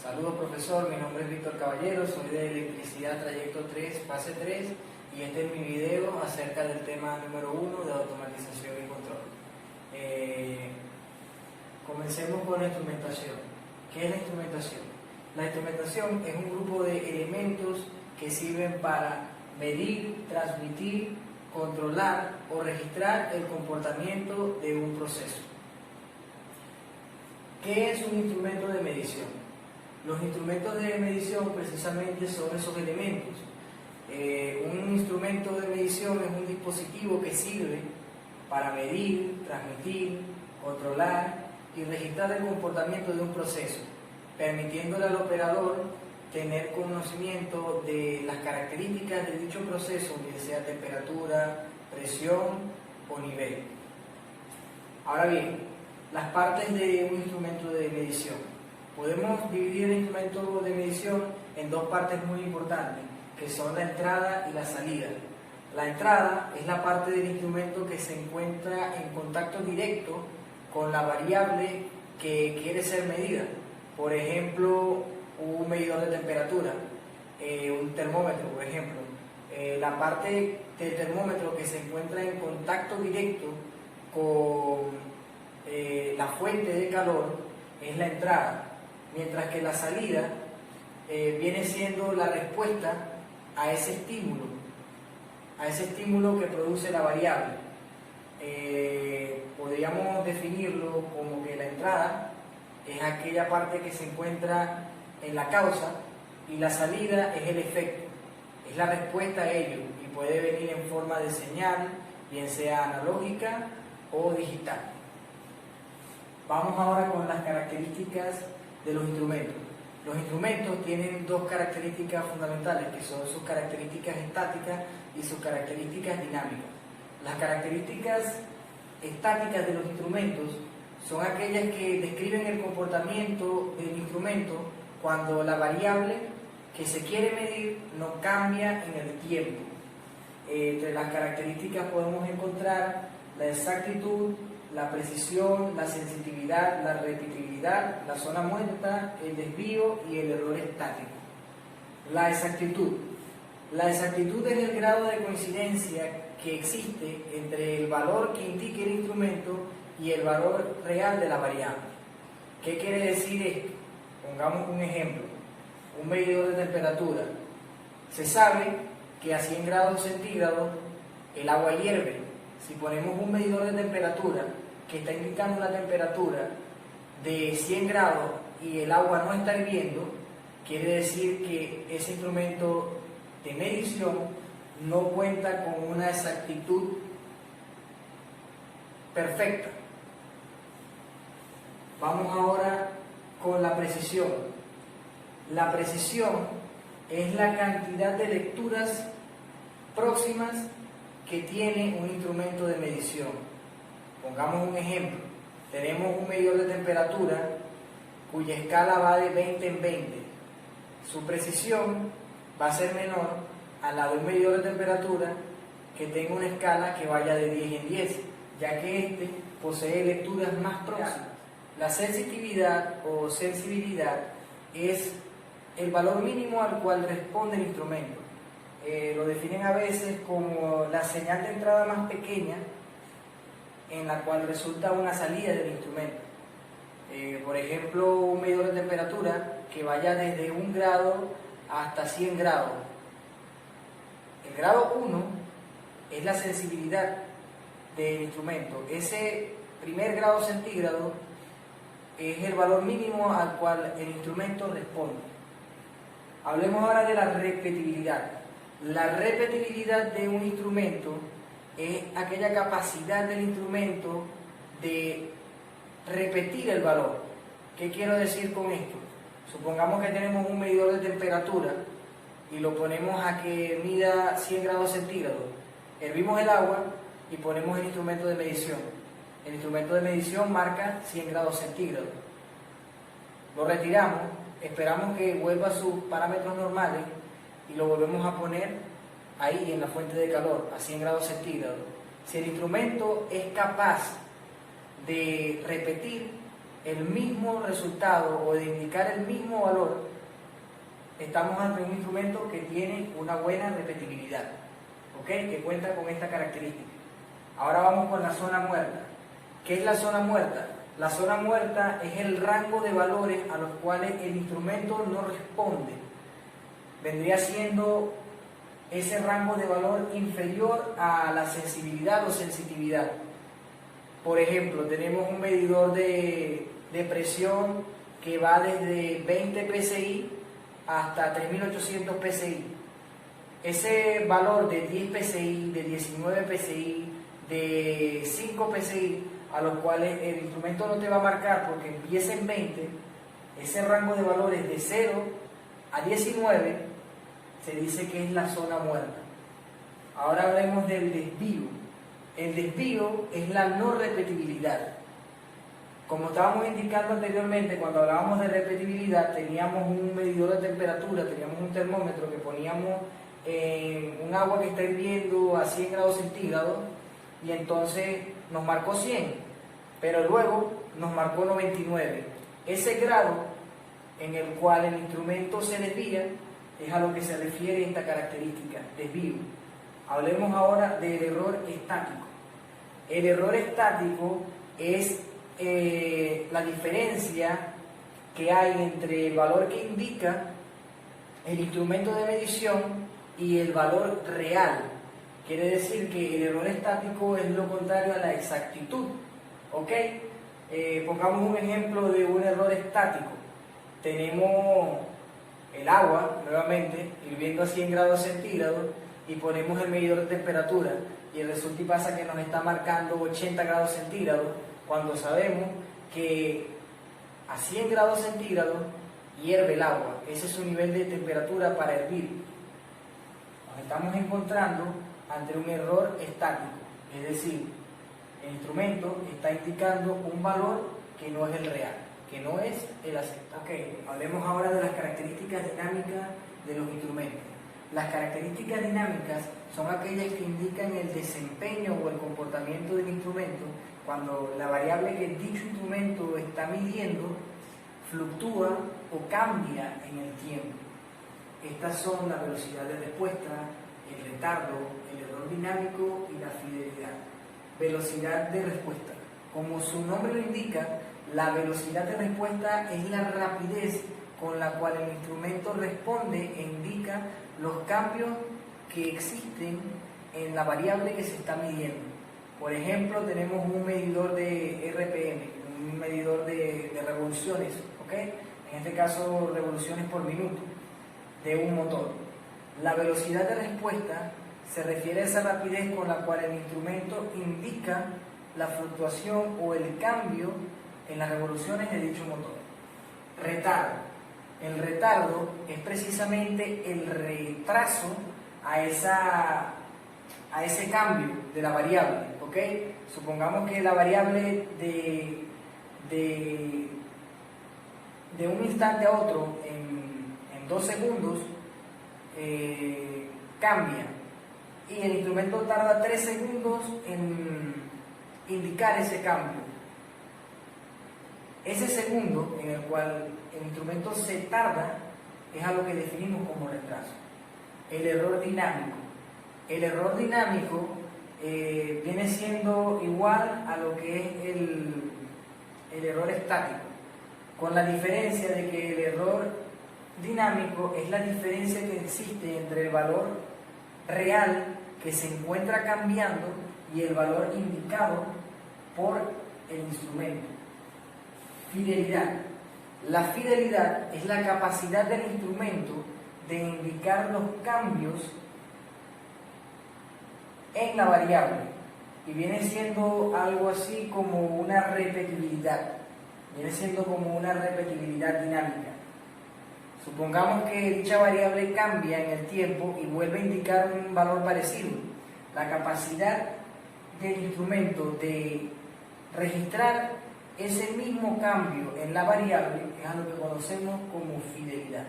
Saludos profesor, mi nombre es Víctor Caballero, soy de Electricidad Trayecto 3, fase 3 y este es mi video acerca del tema número 1 de automatización y control. Comencemos con la instrumentación. ¿Qué es la instrumentación? La instrumentación es un grupo de elementos que sirven para medir, transmitir, controlar o registrar el comportamiento de un proceso. ¿Qué es un instrumento de medición? Los instrumentos de medición precisamente son esos elementos. Un instrumento de medición es un dispositivo que sirve para medir, transmitir, controlar y registrar el comportamiento de un proceso, permitiéndole al operador tener conocimiento de las características de dicho proceso, ya sea temperatura, presión o nivel. Ahora bien, las partes de un instrumento de medición. Podemos dividir el instrumento de medición en dos partes muy importantes, que son la entrada y la salida. La entrada es la parte del instrumento que se encuentra en contacto directo con la variable que quiere ser medida. Por ejemplo, un medidor de temperatura, un termómetro, por ejemplo. La parte del termómetro que se encuentra en contacto directo con la fuente de calor es la entrada, mientras que la salida viene siendo la respuesta a ese estímulo que produce la variable. Podríamos definirlo como que la entrada es aquella parte que se encuentra en la causa y la salida es el efecto, es la respuesta a ello y puede venir en forma de señal, bien sea analógica o digital. Vamos ahora con las características de los instrumentos. Los instrumentos tienen dos características fundamentales, que son sus características estáticas y sus características dinámicas. Las características estáticas de los instrumentos son aquellas que describen el comportamiento del instrumento cuando la variable que se quiere medir no cambia en el tiempo. Entre las características podemos encontrar la exactitud, la precisión, la sensitividad, la repetibilidad, la zona muerta, el desvío y el error estático. La exactitud. La exactitud es el grado de coincidencia que existe entre el valor que indique el instrumento y el valor real de la variable. ¿Qué quiere decir esto? Pongamos un ejemplo. Un medidor de temperatura. Se sabe que a 100 grados centígrados el agua hierve. Si ponemos un medidor de temperatura que está indicando una temperatura de 100 grados y el agua no está hirviendo, quiere decir que ese instrumento de medición no cuenta con una exactitud perfecta. Vamos ahora con la precisión. La precisión es la cantidad de lecturas próximas que tiene un instrumento de medición. Pongamos un ejemplo. Tenemos un medidor de temperatura cuya escala va de 20 en 20. Su precisión va a ser menor a la de un medidor de temperatura que tenga una escala que vaya de 10 en 10, ya que este posee lecturas más próximas. La sensitividad o sensibilidad es el valor mínimo al cual responde el instrumento. Lo definen a veces como la señal de entrada más pequeña en la cual resulta una salida del instrumento. Por ejemplo, un medidor de temperatura que vaya desde 1 grado hasta 100 grados. El grado 1 es la sensibilidad del instrumento. Ese primer grado centígrado es el valor mínimo al cual el instrumento responde. Hablemos ahora de la repetibilidad. La repetibilidad de un instrumento es aquella capacidad del instrumento de repetir el valor. ¿Qué quiero decir con esto? Supongamos que tenemos un medidor de temperatura y lo ponemos a que mida 100 grados centígrados. Hervimos el agua y ponemos el instrumento de medición. El instrumento de medición marca 100 grados centígrados. Lo retiramos, esperamos que vuelva a sus parámetros normales y lo volvemos a poner ahí en la fuente de calor, a 100 grados centígrados. Si el instrumento es capaz de repetir el mismo resultado o de indicar el mismo valor, estamos ante un instrumento que tiene una buena repetibilidad, ¿ok? Que cuenta con esta característica. Ahora vamos con la zona muerta. ¿Qué es la zona muerta? La zona muerta es el rango de valores a los cuales el instrumento no responde. Vendría siendo ese rango de valor inferior a la sensibilidad o sensitividad. Por ejemplo, tenemos un medidor de presión que va desde 20 psi hasta 3800 psi. Ese valor de 10 psi, de 19 psi, de 5 psi, a los cuales el instrumento no te va a marcar porque empieza en 20, ese rango de valores de 0 a 19 se dice que es la zona muerta. Ahora hablemos del desvío. El desvío es la no repetibilidad. Como estábamos indicando anteriormente, cuando hablábamos de repetibilidad, teníamos un medidor de temperatura, teníamos un termómetro que poníamos en un agua que está hirviendo a 100 grados centígrados y entonces nos marcó 100, pero luego nos marcó 99. Ese grado en el cual el instrumento se desvía es a lo que se refiere esta característica, desvío. Hablemos ahora del error estático. El error estático es la diferencia que hay entre el valor que indica el instrumento de medición y el valor real. Quiere decir que el error estático es lo contrario a la exactitud. ¿Ok? Pongamos un ejemplo de un error estático. Tenemos el agua, nuevamente, hirviendo a 100 grados centígrados y ponemos el medidor de temperatura y resulta y pasa que nos está marcando 80 grados centígrados cuando sabemos que a 100 grados centígrados hierve el agua. Ese es su nivel de temperatura para hervir. Nos estamos encontrando ante un error estático, es decir, el instrumento está indicando un valor que no es el real, que no es el aceptable. Ok, hablemos ahora de las características dinámicas de los instrumentos. Las características dinámicas son aquellas que indican el desempeño o el comportamiento del instrumento cuando la variable que dicho instrumento está midiendo fluctúa o cambia en el tiempo. Estas son la velocidad de respuesta, el retardo, el error dinámico y la fidelidad. Velocidad de respuesta. Como su nombre lo indica, la velocidad de respuesta es la rapidez con la cual el instrumento responde e indica los cambios que existen en la variable que se está midiendo. Por ejemplo, tenemos un medidor de RPM, un medidor de revoluciones, ¿ok? En este caso, revoluciones por minuto de un motor. La velocidad de respuesta se refiere a esa rapidez con la cual el instrumento indica la fluctuación o el cambio en las revoluciones de dicho motor. Retardo. El retardo es precisamente el retraso a ese cambio de la variable, ¿ok? Supongamos que la variable de un instante a otro en 2 segundos cambia y el instrumento tarda 3 segundos en indicar ese cambio. Ese segundo en el cual el instrumento se tarda es a lo que definimos como retraso. El error dinámico. El error dinámico viene siendo igual a lo que es el error estático, con la diferencia de que el error dinámico es la diferencia que existe entre el valor real que se encuentra cambiando y el valor indicado por el instrumento. Fidelidad. La fidelidad es la capacidad del instrumento de indicar los cambios en la variable y viene siendo algo así como una repetibilidad, viene siendo como una repetibilidad dinámica. Supongamos que dicha variable cambia en el tiempo y vuelve a indicar un valor parecido. La capacidad del instrumento de registrar ese mismo cambio en la variable es a lo que conocemos como fidelidad.